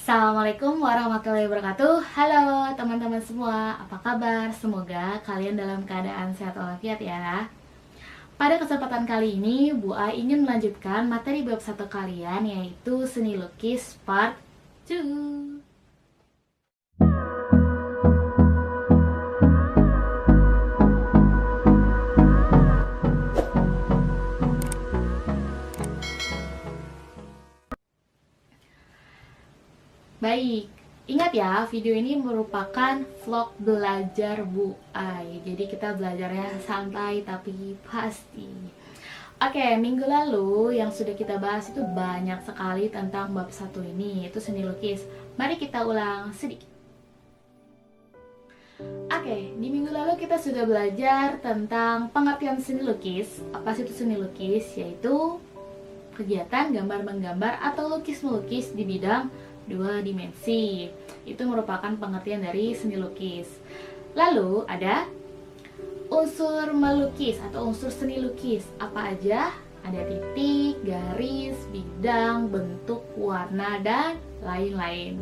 Assalamualaikum warahmatullahi wabarakatuh. Halo teman-teman semua, apa kabar? Semoga kalian dalam keadaan sehat walafiat ya. Pada kesempatan kali ini, Bu A ingin melanjutkan materi bab 1 kalian, yaitu seni lukis part 2. Baik, ingat ya, video ini merupakan vlog belajar Bu Ai. Jadi kita belajarnya santai tapi pasti. Oke, minggu lalu yang sudah kita bahas itu banyak sekali tentang bab 1 ini, yaitu seni lukis. Mari kita ulang sedikit. Oke, di minggu lalu kita sudah belajar tentang pengertian seni lukis. Apa sih itu seni lukis? Yaitu kegiatan gambar menggambar atau lukis melukis di bidang dua dimensi. Itu merupakan pengertian dari seni lukis. Lalu ada unsur melukis atau unsur seni lukis. Apa aja? Ada titik, garis, bidang, bentuk, warna, dan lain-lain.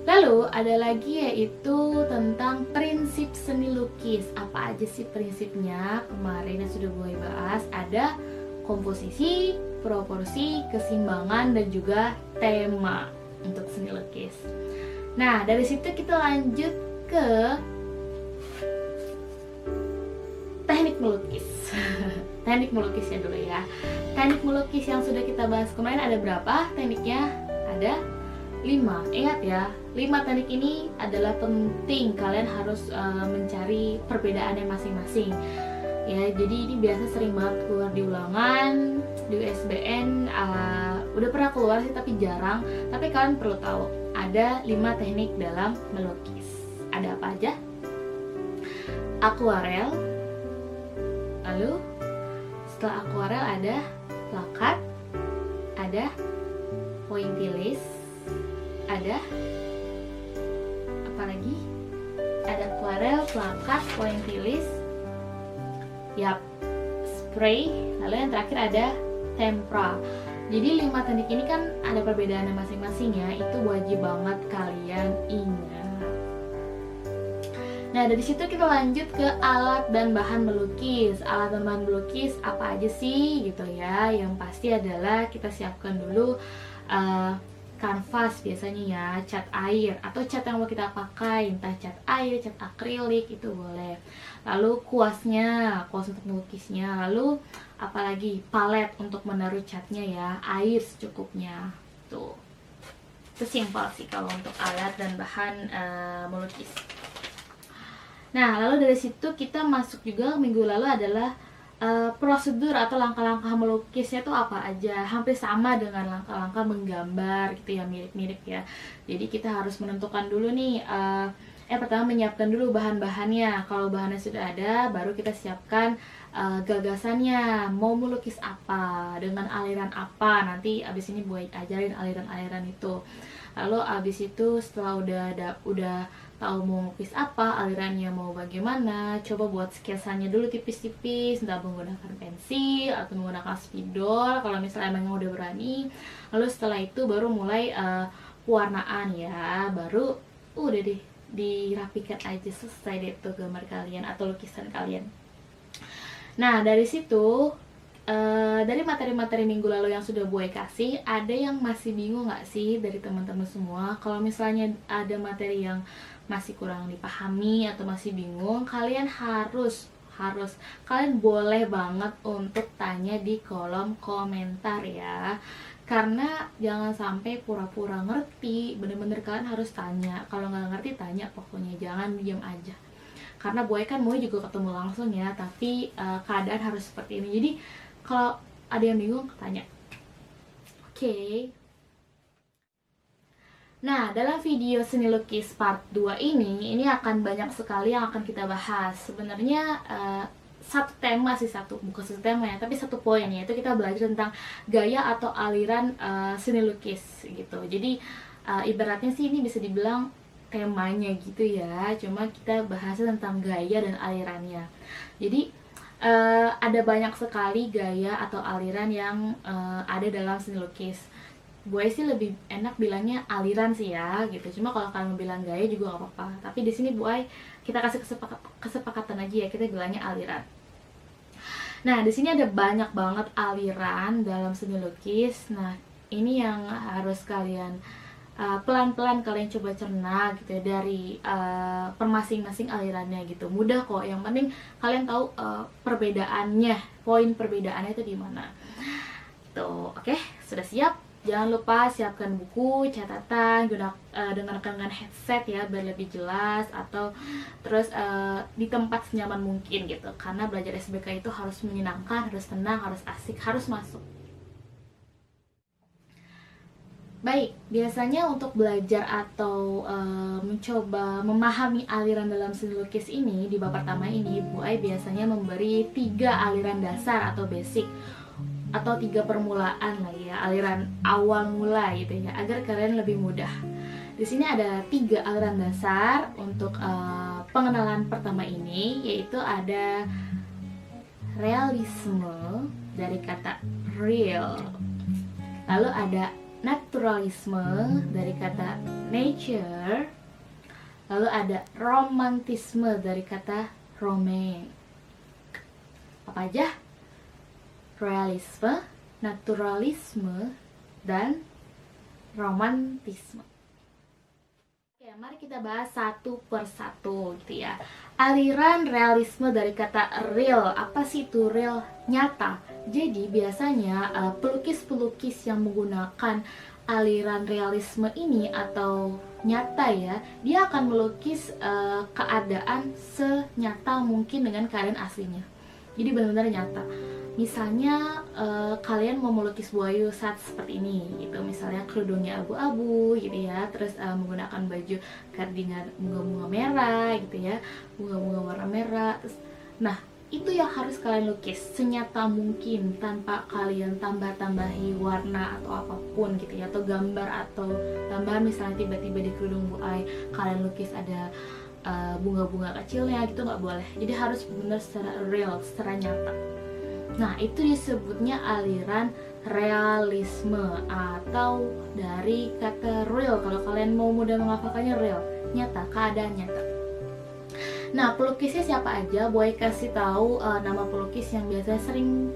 Lalu ada lagi yaitu tentang prinsip seni lukis. Apa aja sih prinsipnya? Kemarin yang sudah gue bahas, ada komposisi, proporsi, keseimbangan, dan juga tema untuk seni lukis. Nah, dari situ kita lanjut ke teknik melukis. Teknik melukisnya dulu ya. Teknik melukis yang sudah kita bahas kemarin ada berapa tekniknya? Ada 5. Ingat ya, 5 teknik ini adalah penting. Kalian harus mencari perbedaannya masing-masing. Ya, jadi ini biasa sering banget keluar di ulangan, di USBN udah pernah keluar sih tapi jarang. Tapi kalian perlu tahu, ada 5 teknik dalam melukis. Ada apa aja? Akuarel. Lalu setelah akuarel ada plakat, ada pointillis, ada apa lagi? Ada akuarel, plakat, pointillis, yap, spray. Lalu yang terakhir ada tempera. Jadi 5 teknik ini kan ada perbedaannya masing-masing ya. Itu wajib banget kalian ingat. Nah, dari situ kita lanjut ke alat dan bahan melukis. Alat dan bahan melukis apa aja sih gitu ya. Yang pasti adalah kita siapkan dulu kanvas biasanya ya, cat air atau cat yang mau kita pakai, entah cat air, cat akrilik itu boleh. Lalu kuasnya, kuas untuk melukisnya. Lalu apalagi palet untuk menaruh catnya ya, air secukupnya. Tuh, itu simpel sih kalau untuk alat dan bahan melukis. Nah, lalu dari situ kita masuk juga minggu lalu adalah prosedur atau langkah-langkah melukisnya tuh apa aja. Hampir sama dengan langkah-langkah menggambar gitu ya, mirip-mirip ya. Jadi kita harus menentukan dulu nih, pertama menyiapkan dulu bahan-bahannya. Kalau bahannya sudah ada, baru kita siapkan gagasannya, mau melukis apa, dengan aliran apa. Nanti abis ini buat ajarin aliran-aliran itu. Lalu abis itu setelah udah tahu mau melukis apa, alirannya mau bagaimana, coba buat sketsanya dulu tipis-tipis, entah menggunakan pensil atau menggunakan spidol kalau misalnya emang udah berani. Lalu setelah itu baru mulai pewarnaan ya, baru udah deh dirapikan aja, selesai deh tuh gambar kalian atau lukisan kalian. Nah, dari situ dari materi-materi minggu lalu yang sudah Boy kasih, ada yang masih bingung nggak sih dari teman-teman semua? Kalau misalnya ada materi yang masih kurang dipahami atau masih bingung, kalian harus kalian boleh banget untuk tanya di kolom komentar ya. Karena jangan sampai pura-pura ngerti, bener-bener kalian harus tanya. Kalau nggak ngerti tanya pokoknya, jangan diam aja. Karena Boy kan mau juga ketemu langsung ya, tapi keadaan harus seperti ini. Jadi kalau ada yang bingung, tanya. Oke. Nah, dalam video seni lukis part 2 ini akan banyak sekali yang akan kita bahas. Sebenarnya satu tema sih, bukan satu tema ya, tapi satu poin, yaitu kita belajar tentang gaya atau aliran seni lukis gitu. Jadi ibaratnya sih ini bisa dibilang temanya gitu ya, cuma kita bahasnya tentang gaya dan alirannya. Jadi ada banyak sekali gaya atau aliran yang ada dalam seni lukis. gue sih lebih enak bilangnya aliran sih ya gitu. Cuma kalau kalian mau bilang gaya juga gak apa-apa. Tapi di sini gue kita kasih kesepakatan aja ya, kita bilangnya aliran. Nah, di sini ada banyak banget aliran dalam seni lukis. Nah, ini yang harus kalian pelan-pelan kalian coba cerna gitu ya dari per masing-masing alirannya gitu. Mudah kok. Yang penting kalian tahu perbedaannya, poin perbedaannya itu di mana. Tuh, oke, sudah siap? Jangan lupa siapkan buku, catatan, dengarkan dengan headset ya biar lebih jelas, atau terus di tempat senyaman mungkin gitu. Karena belajar SBK itu harus menyenangkan, harus tenang, harus asik, harus masuk. Baik, biasanya untuk belajar atau mencoba memahami aliran dalam seni lukis ini, di bab pertama ini, Bu Ai biasanya memberi 3 aliran dasar atau basic, atau 3 permulaan lah ya, aliran awal mula gitu ya, agar kalian lebih mudah. Di sini ada 3 aliran dasar untuk pengenalan pertama ini, yaitu ada realisme dari kata real, lalu ada naturalisme dari kata nature, lalu ada romantisme dari kata romain. Apa aja? Realisme, naturalisme, dan romantisme. Oke, mari kita bahas satu persatu gitu ya. Aliran realisme dari kata real. Apa sih itu real? Nyata. Jadi biasanya pelukis-pelukis yang menggunakan aliran realisme ini atau nyata ya, dia akan melukis keadaan senyata mungkin dengan keadaan aslinya. Jadi benar-benar nyata. Misalnya kalian mau melukis buaya saat seperti ini gitu, misalnya kerudungnya abu-abu gitu ya, terus menggunakan baju cardigan bunga-bunga merah gitu ya, bunga-bunga warna merah. Terus, nah itu yang harus kalian lukis senyata mungkin tanpa kalian tambah-tambahi warna atau apapun gitu ya, atau gambar atau tambahan. Misalnya tiba-tiba di kerudung Bu Ai kalian lukis ada bunga-bunga kecilnya gitu, nggak boleh. Jadi harus benar secara real, secara nyata. Nah, itu disebutnya aliran realisme atau dari kata real. Kalau kalian mau mudah menghafalkannya, real, nyata, keadaan nyata. Nah, pelukisnya siapa aja? Boy kasih tahu nama pelukis yang biasanya sering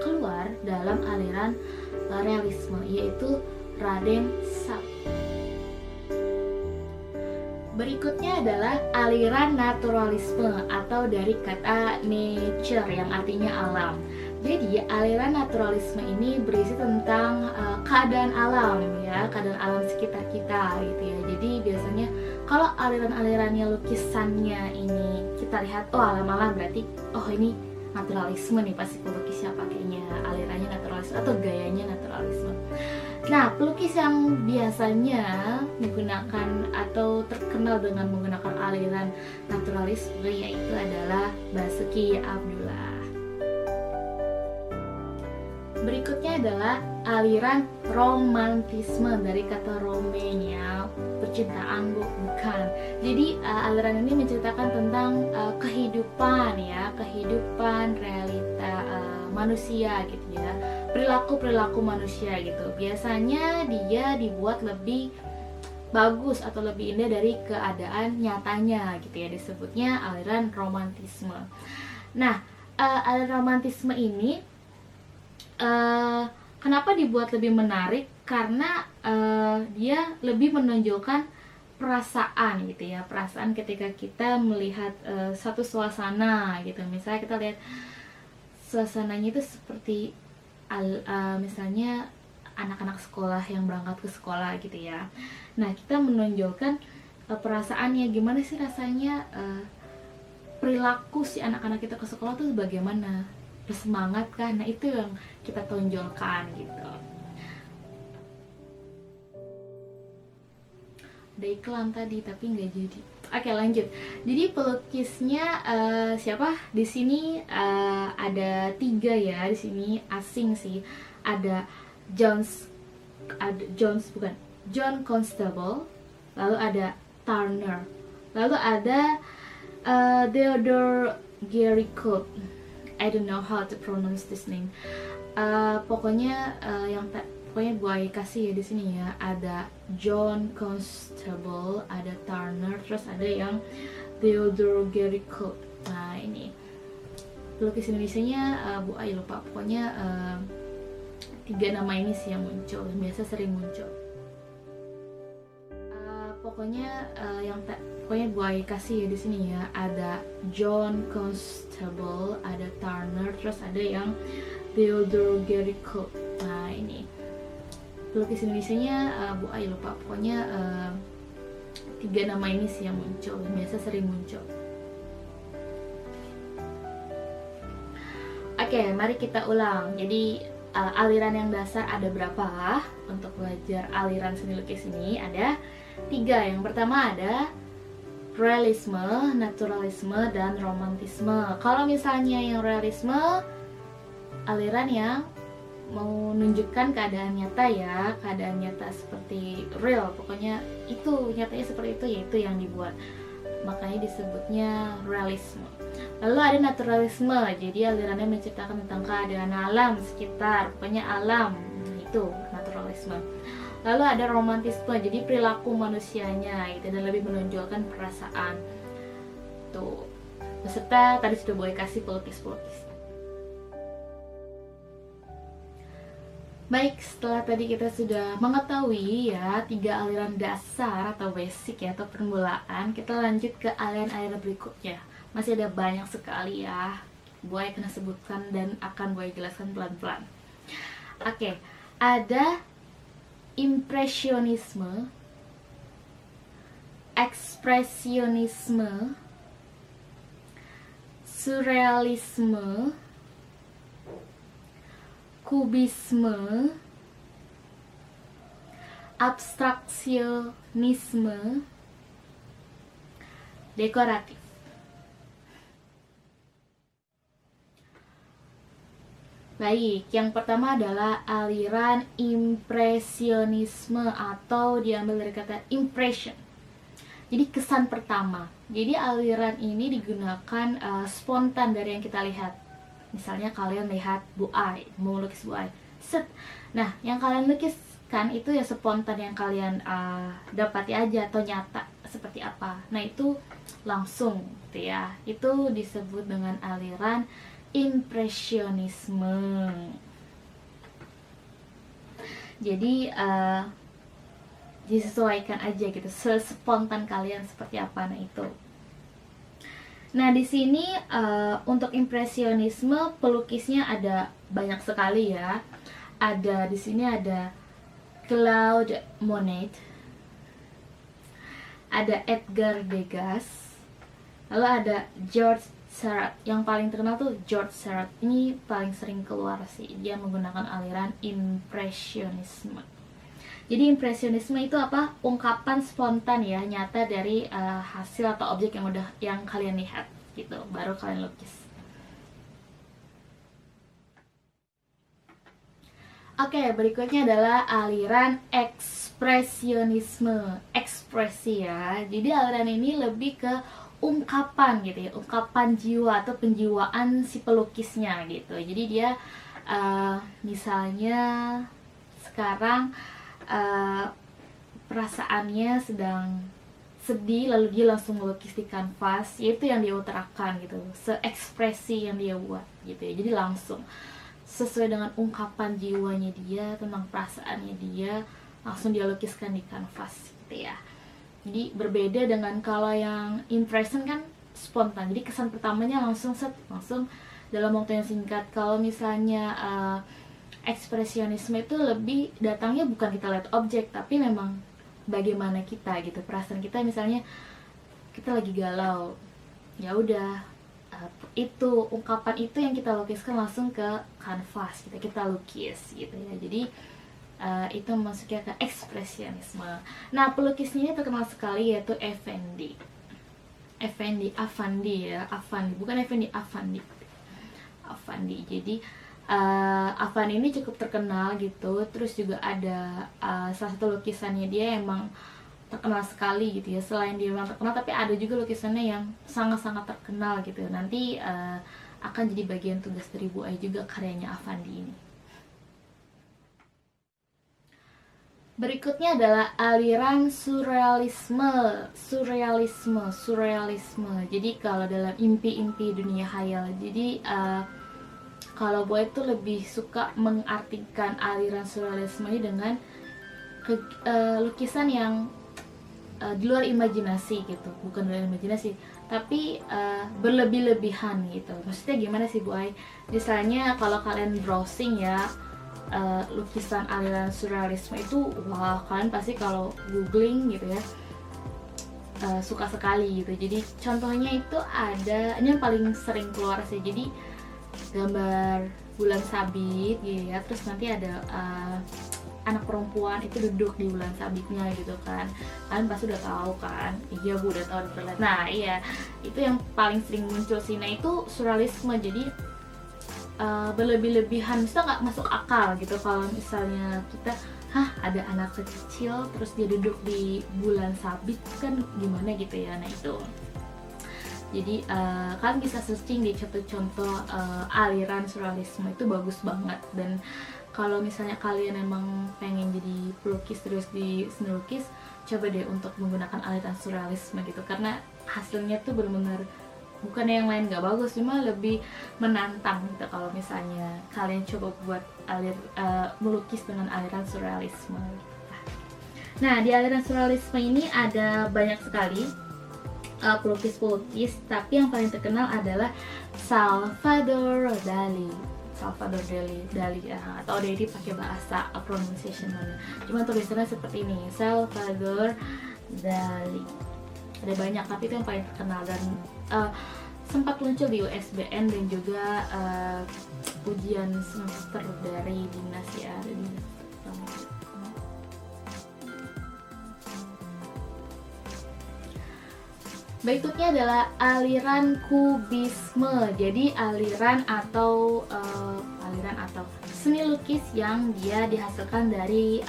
keluar dalam aliran realisme, yaitu Raden Sap. Berikutnya adalah aliran naturalisme atau dari kata nature yang artinya alam. Jadi aliran naturalisme ini berisi tentang keadaan alam ya, keadaan alam sekitar kita gitu ya. Jadi biasanya kalau aliran-alirannya lukisannya ini kita lihat oh alam-alam, berarti oh ini naturalisme nih, pasti pelukisnya pakainya alirannya naturalisme atau gayanya naturalisme. Nah, pelukis yang biasanya menggunakan atau terkenal dengan menggunakan aliran naturalisme yaitu adalah Basuki Abdullah. Berikutnya adalah aliran romantisme dari kata romain ya, percintaan bukan. Jadi aliran ini menceritakan tentang kehidupan ya, kehidupan realita manusia gitu ya, perilaku manusia gitu. Biasanya dia dibuat lebih bagus atau lebih indah dari keadaan nyatanya gitu ya, disebutnya aliran romantisme. Nah, aliran romantisme ini kenapa dibuat lebih menarik? Karena dia lebih menonjolkan perasaan gitu ya, perasaan ketika kita melihat satu suasana gitu. Misalnya kita lihat suasananya itu seperti misalnya anak-anak sekolah yang berangkat ke sekolah gitu ya. Nah, kita menonjolkan perasaannya, gimana sih rasanya perilaku si anak-anak kita ke sekolah tuh bagaimana, bersemangat kan? Nah, itu yang kita tonjolkan gitu. Ada iklan tadi tapi nggak jadi. Oke, lanjut. Jadi pelukisnya siapa? Di sini ada 3 ya. Di sini asing sih. Ada John Constable, lalu ada Turner, lalu ada Theodore Géricault. I don't know how to pronounce this name. Pokoknya yang pokoknya Bu Ai kasih ya di sini ya, ada John Constable, ada Turner, terus ada yang Theodore Géricault. Nah ini pelukis Indonesianya Bu Ai lupa, pokoknya 3 nama ini sih yang muncul, biasa sering muncul. Pokoknya Bu Ai kasih ya di sini ya, ada John Constable, ada Turner, terus ada yang Theodore Géricault. Nah ini pelukis Indonesianya Bu Ai lupa, pokoknya 3 nama ini sih yang muncul, biasa sering muncul. Oke, mari kita ulang. Jadi aliran yang dasar ada berapa? Untuk belajar aliran seni lukis ini ada 3. Yang pertama ada realisme, naturalisme, dan romantisme. Kalau misalnya yang realisme, aliran yang menunjukkan keadaan nyata ya, keadaan nyata seperti real, pokoknya itu nyatanya seperti itu, yaitu yang dibuat, makanya disebutnya realisme. Lalu ada naturalisme, jadi alirannya menceritakan tentang keadaan alam sekitar, pokoknya alam, itu naturalisme. Lalu ada romantisme, jadi perilaku manusianya gitu, dan lebih menonjolkan perasaan tuh, beserta tadi sudah boleh kasih pelukis-pelukis. Baik, setelah tadi kita sudah mengetahui ya 3 aliran dasar atau basic ya, atau permulaan, kita lanjut ke aliran-aliran berikutnya. Masih ada banyak sekali ya, Bu Ai akan sebutkan dan akan Bu Ai jelaskan pelan-pelan. Oke, ada impresionisme, ekspresionisme, surrealisme, kubisme, abstraksionisme, dekoratif. Baik, yang pertama adalah aliran impresionisme atau diambil dari kata impression. Jadi kesan pertama. Jadi aliran ini digunakan spontan dari yang kita lihat. Misalnya kalian lihat Bu Ai, mau lukis Bu Ai, set. Nah, yang kalian lukiskan itu ya spontan yang kalian dapati aja atau nyata seperti apa. Nah, itu langsung gitu ya. Itu disebut dengan aliran impresionisme. Jadi disesuaikan aja gitu, sespontan kalian seperti apa. Nah, itu. Nah, di sini untuk impresionisme pelukisnya ada banyak sekali ya. Ada di sini ada Claude Monet, ada Edgar Degas, lalu ada George Seurat. Yang paling terkenal tuh George Seurat. Ini paling sering keluar sih. Dia menggunakan aliran impresionisme. Jadi impresionisme itu apa? Ungkapan spontan ya, nyata dari hasil atau objek yang kalian lihat gitu, baru kalian lukis. Oke, berikutnya adalah aliran ekspresionisme, ekspresi ya. Jadi aliran ini lebih ke ungkapan gitu ya, ungkapan jiwa atau penjiwaan si pelukisnya gitu. Jadi dia misalnya sekarang perasaannya sedang sedih, lalu dia langsung melukis di kanvas, yaitu yang dia utarakan gitu, seekspresi yang dia buat gitu ya. Jadi langsung sesuai dengan ungkapan jiwanya dia, tentang perasaannya dia, langsung dia lukiskan di kanvas gitu ya. Jadi berbeda dengan kalau yang impression kan spontan, jadi kesan pertamanya langsung dalam waktu yang singkat. Kalau misalnya ekspresionisme itu lebih datangnya bukan kita lihat objek, tapi memang bagaimana kita gitu, perasaan kita. Misalnya kita lagi galau, ya udah itu ungkapan itu yang kita lukiskan langsung ke kanvas, kita lukis gitu ya. Jadi itu masuknya ke ekspresionisme. Nah, pelukisnya terkenal sekali yaitu Effendi ya, bukan Effendi, Affandi. Jadi Affandi ini cukup terkenal gitu. Terus juga ada salah satu lukisannya dia emang terkenal sekali gitu ya. Selain dia memang terkenal, tapi ada juga lukisannya yang sangat-sangat terkenal gitu. Nanti akan jadi bagian tugas dari Bu Ai juga karyanya Affandi ini. Berikutnya adalah aliran surrealisme. Jadi kalau dalam impi-impi dunia khayal. Jadi kalau gue itu lebih suka mengartikan aliran surrealisme ini dengan lukisan yang di luar imajinasi gitu, bukan luar imajinasi, tapi berlebih-lebihan gitu. Maksudnya gimana sih Bu Ai? Misalnya kalau kalian browsing ya, lukisan aliran surrealisme itu, wah kalian pasti kalau googling gitu ya suka sekali gitu. Jadi contohnya itu ada, ini yang paling sering keluar sih, jadi gambar bulan sabit gitu ya, terus nanti ada anak perempuan itu duduk di bulan sabitnya gitu kan. Kalian pasti udah tahu kan? Iya Bu, udah tahu di. Nah iya, itu yang paling sering muncul sih. Nah itu surrealisme, jadi berlebih-lebihan, misalnya nggak masuk akal gitu kalau misalnya kita, ada anak kecil terus dia duduk di bulan sabit, kan gimana gitu ya. Nah itu, jadi kalian bisa searching di contoh-contoh aliran surrealisme, itu bagus banget. Dan kalau misalnya kalian emang pengen jadi pelukis terus di seni lukis, coba deh untuk menggunakan aliran surrealisme gitu, karena hasilnya tuh benar-benar, bukan yang lain gak bagus, cuma lebih menantang gitu kalau misalnya kalian coba buat melukis dengan aliran surrealisme. Nah, di aliran surrealisme ini ada banyak sekali pelukis-pelukis, tapi yang paling terkenal adalah Salvador Dali ya, atau Dali pakai bahasa pronunciation mana, cuma tulisannya seperti ini, Salvador Dali. Ada banyak, tapi itu yang paling terkenal dan sempat muncul di USBN dan juga ujian semester dari dinas ya. Berikutnya adalah aliran kubisme. Jadi aliran atau seni lukis yang dia dihasilkan dari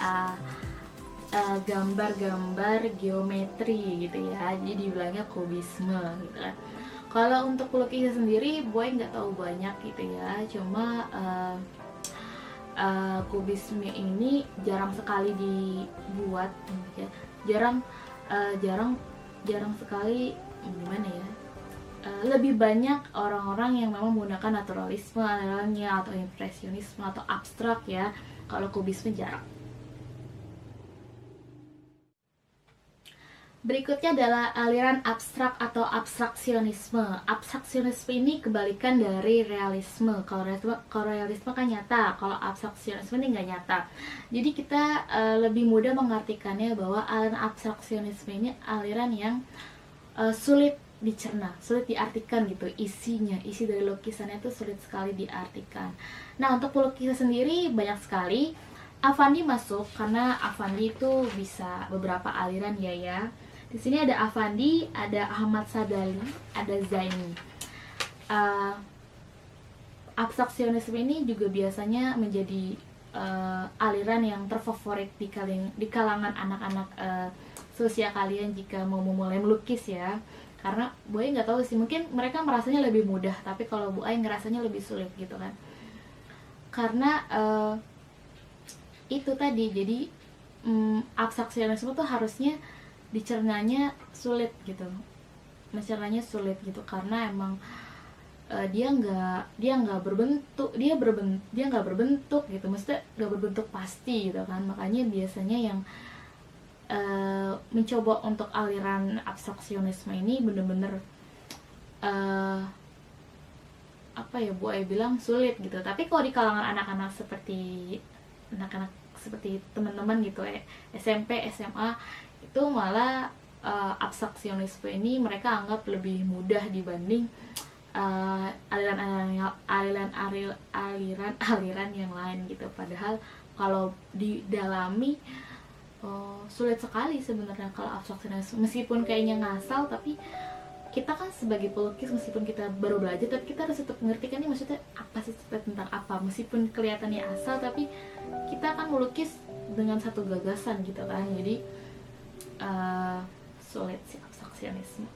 gambar-gambar geometri gitu ya, jadi dibilangnya kubisme gitu kan. Kalau untuk pelukisnya sendiri, Boy nggak tahu banyak gitu ya, cuma kubisme ini jarang sekali dibuat ya. jarang sekali, gimana ya, lebih banyak orang-orang yang memang menggunakan naturalisme alirannya, atau impresionisme atau abstrak ya. Kalau kubisme jarang. Berikutnya adalah aliran abstrak atau abstraksionisme. Abstraksionisme ini kebalikan dari realisme. Kalau realisme kan nyata, kalau abstraksionisme ini nggak nyata. Jadi kita lebih mudah mengartikannya bahwa aliran abstraksionisme ini aliran yang sulit dicerna, sulit diartikan gitu. Isi dari lukisannya itu sulit sekali diartikan. Nah, untuk pelukisnya sendiri banyak sekali. Affandi masuk karena Affandi itu bisa beberapa aliran ya. Di sini ada Affandi, ada Ahmad Sadali, ada Zaini. Abstraksionisme ini juga biasanya menjadi aliran yang terfavorit di kalangan anak-anak seusia kalian jika mau memulai melukis ya. Karena Bu Ai nggak tahu sih, mungkin mereka merasanya lebih mudah, tapi kalau Bu Ai ngerasanya lebih sulit gitu kan. Karena itu tadi, jadi abstraksionisme tuh harusnya dicernanya sulit gitu, mencernanya sulit gitu, karena emang dia nggak berbentuk gitu, maksudnya nggak berbentuk pasti gitu kan. Makanya biasanya yang mencoba untuk aliran abstraksionisme ini bener-bener apa ya, Bu Ai bilang sulit gitu. Tapi kalau di kalangan anak-anak seperti teman-teman gitu SMP, SMA, itu malah abstraksionisme ini mereka anggap lebih mudah dibanding aliran yang lain gitu. Padahal kalau didalami sulit sekali sebenarnya kalau abstraksionisme. Meskipun kayaknya ngasal, tapi kita kan sebagai pelukis, meskipun kita baru belajar, tapi kita harus tetap mengerti kan ini maksudnya apa sih, tentang apa. Meskipun kelihatannya asal, tapi kita kan melukis dengan satu gagasan gitu kan. Jadi sulit sih abstraksionisme.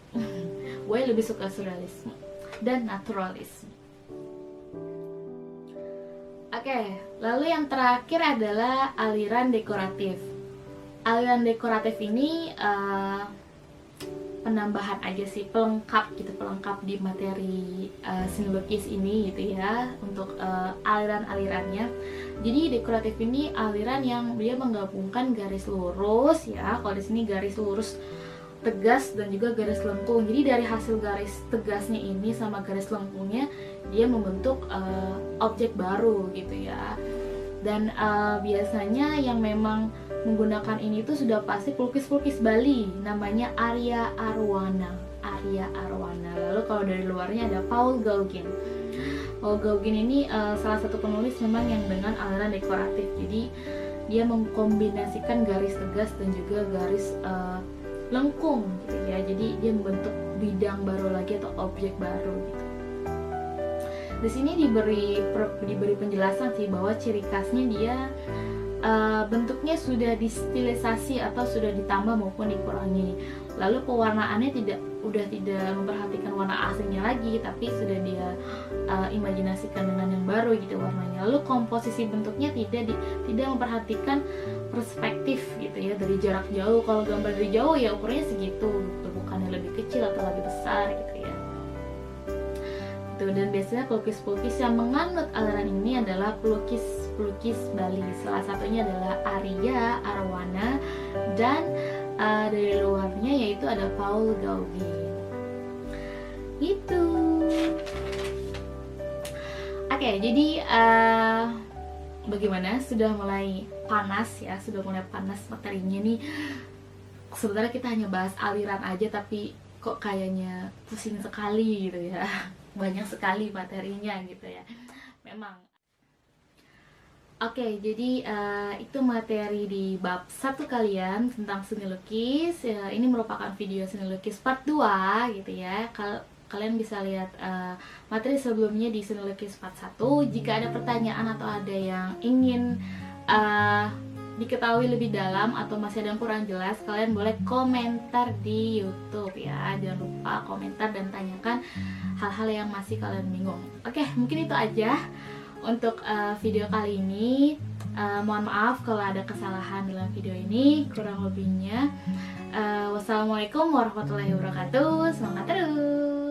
Gue lebih suka surrealisme dan naturalisme. Oke, lalu yang terakhir adalah aliran dekoratif. aliran dekoratif ini penambahan aja sih, pelengkap gitu, pelengkap di materi seni lukis ini gitu ya, untuk aliran-alirannya. Jadi dekoratif ini aliran yang dia menggabungkan garis lurus ya, kalau di sini garis lurus tegas dan juga garis lengkung. Jadi dari hasil garis tegasnya ini sama garis lengkungnya dia membentuk objek baru gitu ya. Dan biasanya yang memang menggunakan ini tuh sudah pasti pelukis-pelukis Bali, namanya Arya Arwana. Lalu kalau dari luarnya ada Paul Gauguin. Paul Gauguin ini salah satu penulis memang yang dengan aliran dekoratif. Jadi dia mengkombinasikan garis tegas dan juga garis lengkung gitu ya. Jadi dia membentuk bidang baru lagi atau objek baru gitu. Di sini diberi penjelasan sih bahwa ciri khasnya dia bentuknya sudah distilisasi atau sudah ditambah maupun dikurangi. Lalu pewarnaannya udah tidak memperhatikan warna aslinya lagi, tapi sudah dia imajinasikan dengan yang baru gitu warnanya. Lalu komposisi bentuknya tidak memperhatikan perspektif gitu ya, dari jarak jauh. Kalau gambar dari jauh ya ukurannya segitu, bukannya lebih kecil atau lebih besar gitu ya. Dan biasanya pelukis-pelukis yang menganut aliran ini adalah pelukis Bali. Salah satunya adalah Arya Arwana, dan dari luarnya yaitu ada Paul Gauguin. Itu. Oke, jadi bagaimana? Sudah mulai panas ya, materinya nih. Sebenarnya kita hanya bahas aliran aja, tapi kok kayaknya pusing sekali gitu ya. Banyak sekali materinya gitu ya memang. Oke, jadi itu materi di bab 1 kalian tentang seni lukis ya. Ini merupakan video seni lukis part 2 gitu ya. Kalian bisa lihat materi sebelumnya di seni lukis part 1. Jika ada pertanyaan atau ada yang ingin diketahui lebih dalam atau masih ada yang kurang jelas, kalian boleh komentar di YouTube ya. Jangan lupa komentar dan tanyakan hal-hal yang masih kalian bingung. Oke, mungkin itu aja untuk video kali ini. Mohon maaf kalau ada kesalahan dalam video ini, kurang lebihnya. Wassalamualaikum warahmatullahi wabarakatuh. Semangat terus.